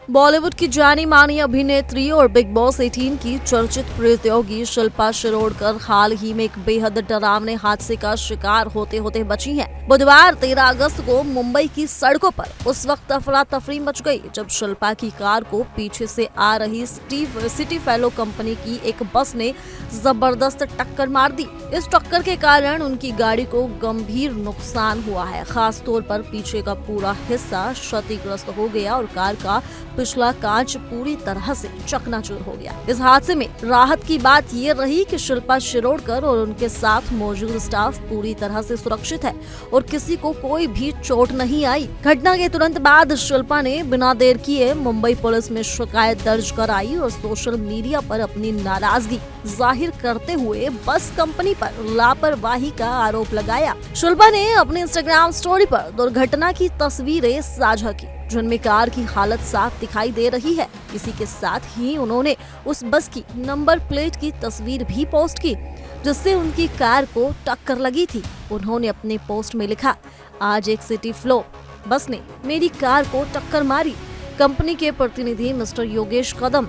बॉलीवुड की जानी मानी अभिनेत्री और बिग बॉस 18 की चर्चित प्रतियोगी शिल्पा शिरोडकर हाल ही में एक बेहद डरावने हादसे का शिकार होते होते बची हैं। बुधवार 13 अगस्त को मुंबई की सड़कों पर उस वक्त अफरा तफरी मच गई जब शिल्पा की कार को पीछे से आ रही सिटी फेलो कंपनी की एक बस ने जबरदस्त टक्कर मार दी। इस टक्कर के कारण उनकी गाड़ी को गंभीर नुकसान हुआ है। खास तौर पर पीछे का पूरा हिस्सा क्षतिग्रस्त हो गया और कार का पिछला कांच पूरी तरह से चकनाचूर हो गया। इस हादसे में राहत की बात ये रही कि शिल्पा शिरोडकर और उनके साथ मौजूद स्टाफ पूरी तरह से सुरक्षित है और किसी को कोई भी चोट नहीं आई। घटना के तुरंत बाद शिल्पा ने बिना देर किए मुंबई पुलिस में शिकायत दर्ज कराई और सोशल मीडिया पर अपनी नाराजगी जाहिर करते हुए बस कंपनी पर लापरवाही का आरोप लगाया। शिल्पा ने अपने इंस्टाग्राम स्टोरी पर दुर्घटना की तस्वीरें साझा की जिनमें कार की हालत साफ दिखाई दे रही है। इसी के साथ ही उन्होंने उस बस की नंबर प्लेट की तस्वीर भी पोस्ट की जिससे उनकी कार को टक्कर लगी थी। उन्होंने अपने पोस्ट में लिखा, आज एक सिटी फ्लो बस ने मेरी कार को टक्कर मारी। कंपनी के प्रतिनिधि मिस्टर योगेश कदम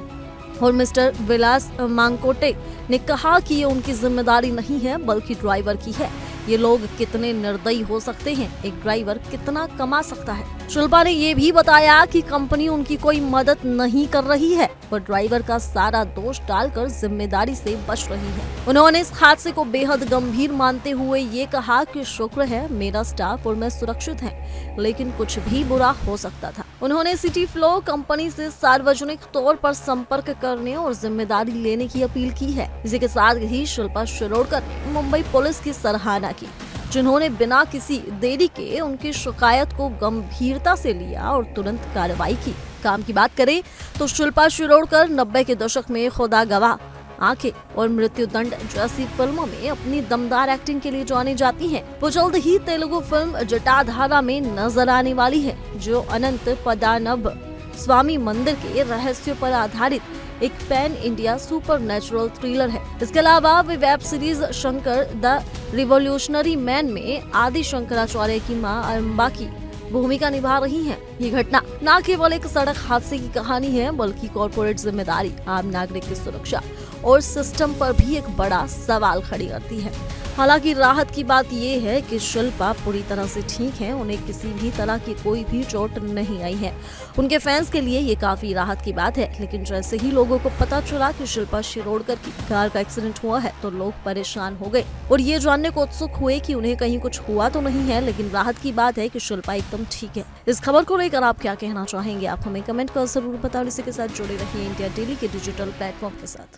और मिस्टर विलास मांगकोटे ने कहा कि ये उनकी जिम्मेदारी नहीं है बल्कि ड्राइवर की है। ये लोग कितने निर्दयी हो सकते हैं, एक ड्राइवर कितना कमा सकता है। शिल्पा ने ये भी बताया कि कंपनी उनकी कोई मदद नहीं कर रही है पर ड्राइवर का सारा दोष डालकर जिम्मेदारी से बच रही है। उन्होंने इस हादसे को बेहद गंभीर मानते हुए ये कहा कि शुक्र है मेरा स्टाफ और मैं सुरक्षित हैं, लेकिन कुछ भी बुरा हो सकता था। उन्होंने सिटी फ्लो कंपनी से सार्वजनिक तौर पर संपर्क करने और जिम्मेदारी लेने की अपील की है। इसी के साथ ही शिल्पा शिरोडकर ने मुंबई पुलिस की सराहना की जिन्होंने बिना किसी देरी के उनकी शिकायत को गंभीरता से लिया और तुरंत कार्रवाई की। काम की बात करें तो शिल्पा शिरोडकर 90 के दशक में खुदा गवाह, आंखें और मृत्युदंड जैसी फिल्मों में अपनी दमदार एक्टिंग के लिए जानी जाती हैं। वो जल्द ही तेलुगु फिल्म जटाधारा में नजर आने वाली है जो अनंत पद्मनाभ स्वामी मंदिर के रहस्यों पर आधारित एक pan India supernatural thriller है। इसके अलावा वे web series Shankar the revolutionary man में आदि शंकराचार्य की मां अम्बा की भूमिका निभा रही हैं। ये घटना न केवल एक सड़क हादसे की कहानी है बल्कि कॉर्पोरेट जिम्मेदारी, आम नागरिक की सुरक्षा और सिस्टम पर भी एक बड़ा सवाल खड़ी करती है। हालांकि राहत की बात ये है कि शिल्पा पूरी तरह से ठीक हैं, उन्हें किसी भी तरह की कोई भी चोट नहीं आई है। उनके फैंस के लिए ये काफी राहत की बात है। लेकिन जैसे ही लोगों को पता चला कि शिल्पा शिरोडकर की कार का एक्सीडेंट हुआ है तो लोग परेशान हो गए और ये जानने को उत्सुक हुए कि उन्हें कहीं कुछ हुआ तो नहीं है। लेकिन राहत की बात है कि शिल्पा एकदम ठीक है। इस खबर को लेकर आप क्या कहना चाहेंगे? आप हमें कमेंट कर जरूर बताओ। इसी के साथ जुड़े रहिए इंडिया डेली के डिजिटल प्लेटफॉर्म के साथ।